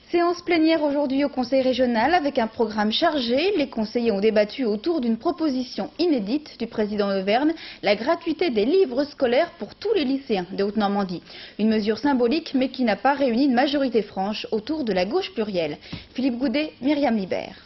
Séance plénière aujourd'hui au Conseil régional avec un programme chargé. Les conseillers ont débattu autour d'une proposition inédite du président Auvergne, la gratuité des livres scolaires pour tous les lycéens de Haute-Normandie. Une mesure symbolique mais qui n'a pas réuni une majorité franche autour de la gauche plurielle. Philippe Goudet, Myriam Libert.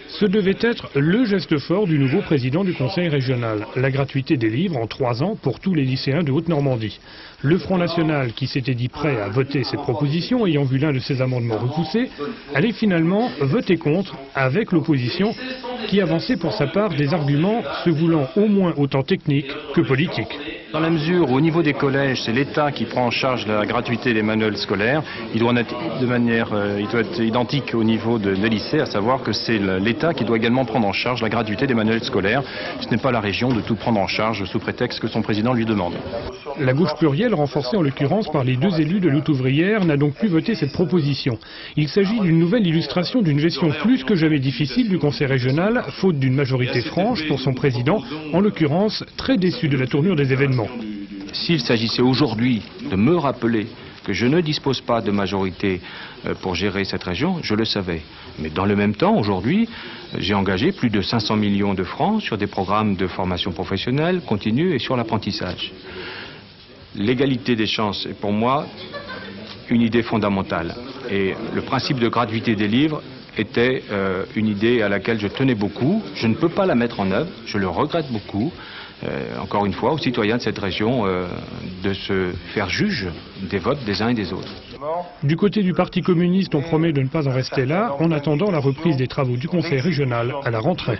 Ce devait être le geste fort du nouveau président du Conseil régional, la gratuité des livres en 3 ans pour tous les lycéens de Haute-Normandie. Le Front National, qui s'était dit prêt à voter cette proposition, ayant vu l'un de ses amendements repoussé, allait finalement voter contre avec l'opposition qui avançait pour sa part des arguments se voulant au moins autant techniques que politiques. Dans la mesure où au niveau des collèges, c'est l'État qui prend en charge la gratuité des manuels scolaires, il doit être identique au niveau des lycées, à savoir que c'est l'État qui doit également prendre en charge la gratuité des manuels scolaires. Ce n'est pas la région de tout prendre en charge sous prétexte que son président lui demande. La gauche plurielle, renforcée en l'occurrence par les 2 élus de lutte ouvrière, n'a donc pu voter cette proposition. Il s'agit d'une nouvelle illustration d'une gestion plus que jamais difficile du Conseil régional, faute d'une majorité franche pour son président, en l'occurrence très déçu de la tournure des événements. S'il s'agissait aujourd'hui de me rappeler que je ne dispose pas de majorité pour gérer cette région, je le savais. Mais dans le même temps, aujourd'hui, j'ai engagé plus de 500 millions de francs sur des programmes de formation professionnelle continue et sur l'apprentissage. L'égalité des chances est pour moi une idée fondamentale. Et le principe de gratuité des livres était une idée à laquelle je tenais beaucoup. Je ne peux pas la mettre en œuvre, je le regrette beaucoup. Encore une fois, aux citoyens de cette région de se faire juge des votes des uns et des autres. Du côté du Parti communiste, on promet de ne pas en rester là, en attendant la reprise des travaux du Conseil régional à la rentrée.